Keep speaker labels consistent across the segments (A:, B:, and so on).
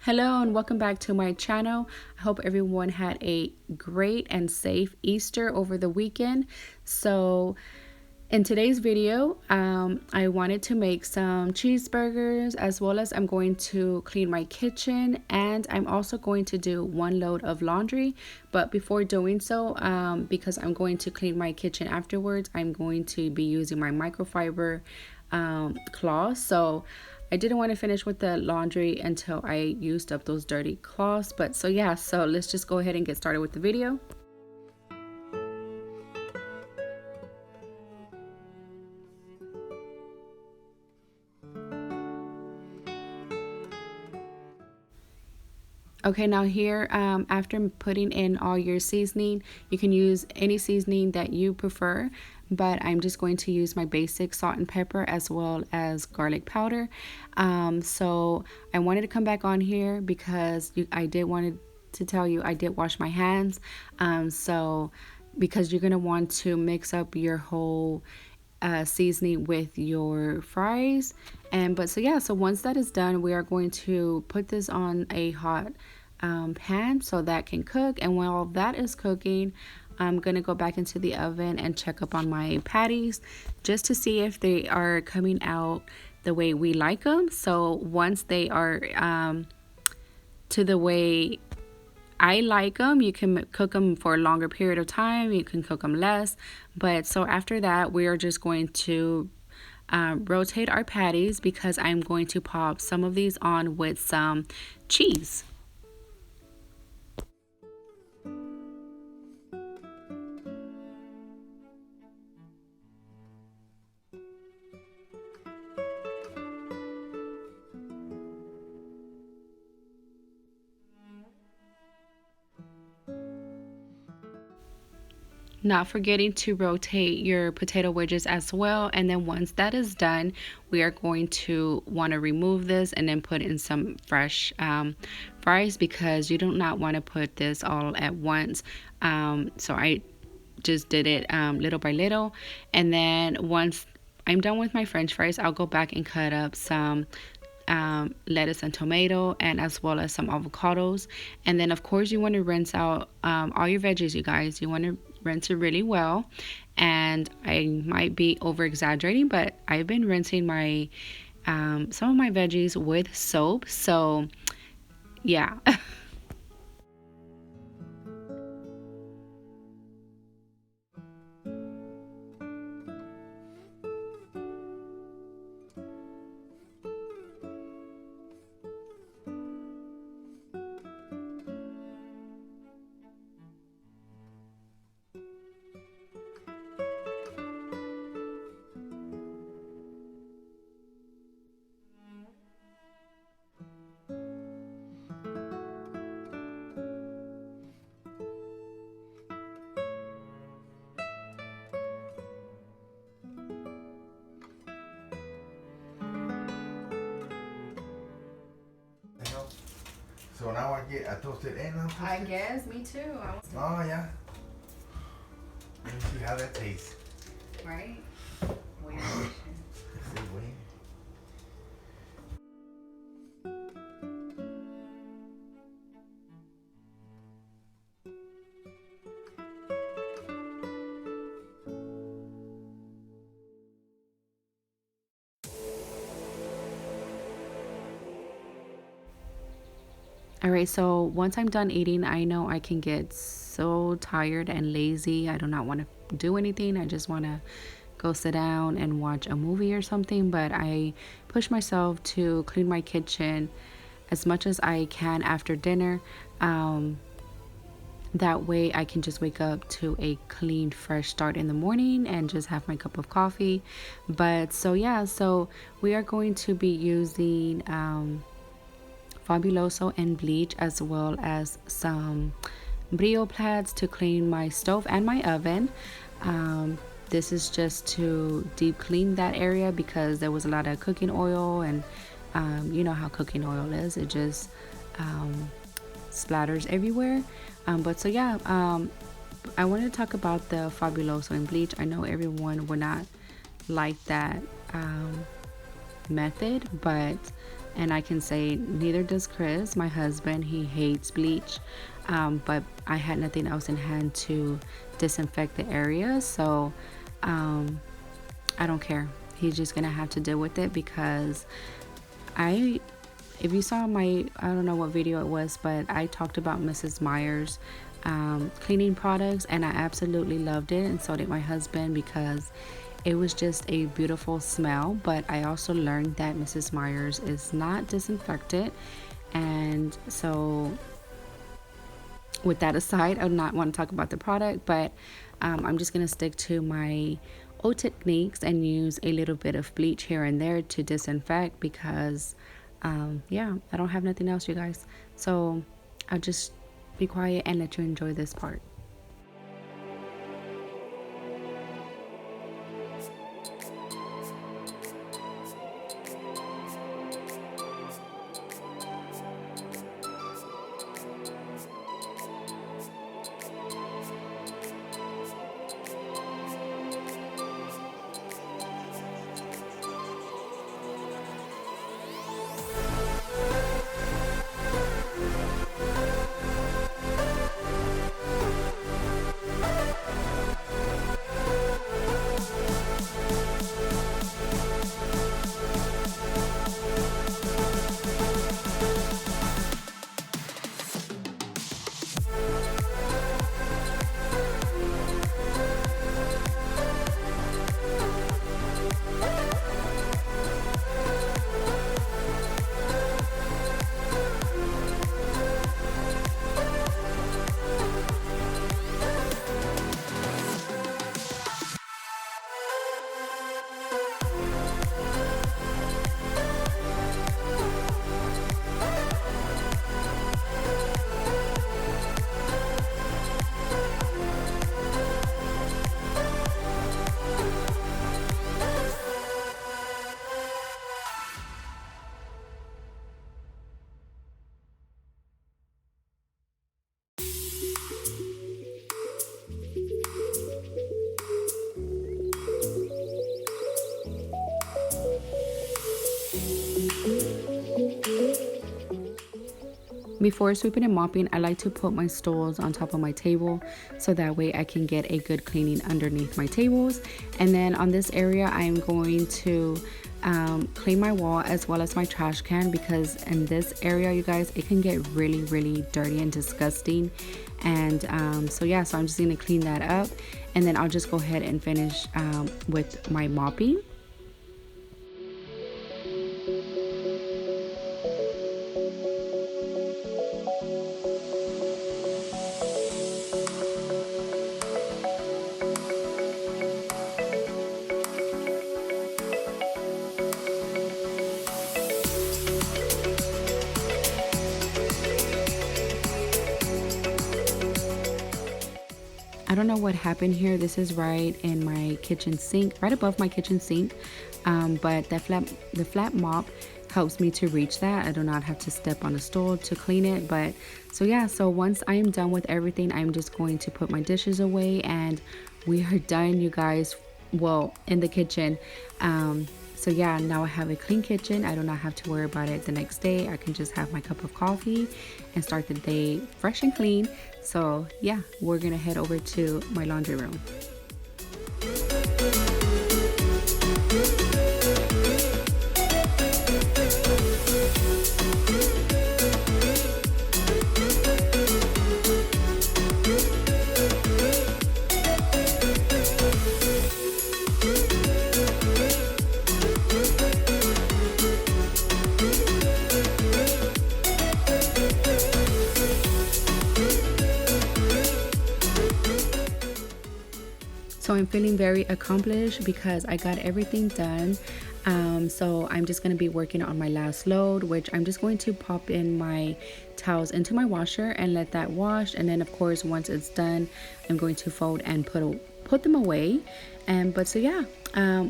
A: Hello and welcome back to my channel. I hope everyone had a great and safe Easter over the weekend. So in today's video, I wanted to make some cheeseburgers, as well as I'm going to clean my kitchen, and I'm also going to do one load of laundry. But before doing so, because I'm going to clean my kitchen afterwards, I'm going to be using my microfiber cloth. So I didn't want to finish with the laundry until I used up those dirty cloths. But so yeah, so let's just go ahead and get started with the video. Okay, now here, after putting in all your seasoning, you can use any seasoning that you prefer, but I'm just going to use my basic salt and pepper as well as garlic powder. So I wanted to come back on here because I did want to tell you I did wash my hands. So because you're gonna want to mix up your whole seasoning with your fries. But so yeah, so once that is done, we are going to put this on a hot pan so that can cook. And while that is cooking, I'm gonna go back into the oven and check up on my patties just to see if they are coming out the way we like them. So once they are to the way I like them, you can cook them for a longer period of time, you can cook them less. But so after that, we are just going to rotate our patties because I'm going to pop some of these on with some cheese. Not forgetting to rotate your potato wedges as well. And then once that is done, we are going to want to remove this and then put in some fresh fries, because you do not want to put this all at once. So I just did it little by little. And then once I'm done with my french fries, I'll go back and cut up some lettuce and tomato, and as well as some avocados. And then of course you want to rinse out all your veggies, you guys. You want to rinse it really well. And I might be over exaggerating, but I've been rinsing my some of my veggies with soap. So yeah.
B: So now I get a toasted and untoasted?
A: I guess, me too.
B: Oh, yeah. Let me see how that tastes.
A: Right? Wait. All right, so once I'm done eating, I know I can get so tired and lazy. I do not want to do anything. I just want to go sit down and watch a movie or something. But I push myself to clean my kitchen as much as I can after dinner. That way I can just wake up to a clean, fresh start in the morning and just have my cup of coffee. But so yeah, so we are going to be using Fabuloso and bleach, as well as some Brio pads to clean my stove and my oven. This is just to deep clean that area because there was a lot of cooking oil, and you know how cooking oil is, it just splatters everywhere. But so yeah, I wanted to talk about the Fabuloso and bleach. I know everyone would not like that method, but And I can say neither does Chris, my husband. He hates bleach, but I had nothing else in hand to disinfect the area, so I don't care. He's just gonna have to deal with it because I if you saw my, I don't know what video it was, but I talked about Mrs. Meyer's cleaning products, and I absolutely loved it, and so did my husband, because it was just a beautiful smell. But I also learned that Mrs. Meyer's is not disinfected, and so with that aside, I do not want to talk about the product, but I'm just going to stick to my old techniques and use a little bit of bleach here and there to disinfect, because yeah, I don't have nothing else, you guys. So I'll just be quiet and let you enjoy this part. Before sweeping and mopping, I like to put my stools on top of my table, so that way I can get a good cleaning underneath my tables. And then on this area, I am going to clean my wall as well as my trash can, because in this area, you guys, it can get really dirty and disgusting. And so yeah, so I'm just gonna clean that up, and then I'll just go ahead and finish with my mopping. I don't know what happened here. This is right in my kitchen sink, right above my kitchen sink. But the flat mop helps me to reach that. I do not have to step on the stool to clean it. But so yeah, so once I am done with everything, I'm just going to put my dishes away, and we are done, you guys. Well, in the kitchen. So yeah, now I have a clean kitchen. I do not have to worry about it the next day. I can just have my cup of coffee and start the day fresh and clean. So yeah, we're gonna head over to my laundry room. So I'm feeling very accomplished because I got everything done. So I'm just going to be working on my last load, which I'm just going to pop in my towels into my washer and let that wash. And then of course, once it's done, I'm going to fold and put put them away. But so yeah,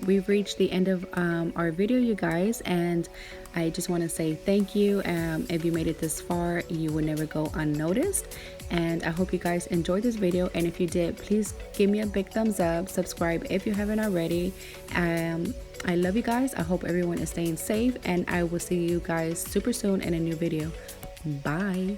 A: we've reached the end of our video, you guys, and I just want to say thank you. If you made it this far, you will never go unnoticed. And I hope you guys enjoyed this video, and if you did, please give me a big thumbs up, subscribe if you haven't already. I love you guys. I hope everyone is staying safe, and I will see you guys super soon in a new video. Bye.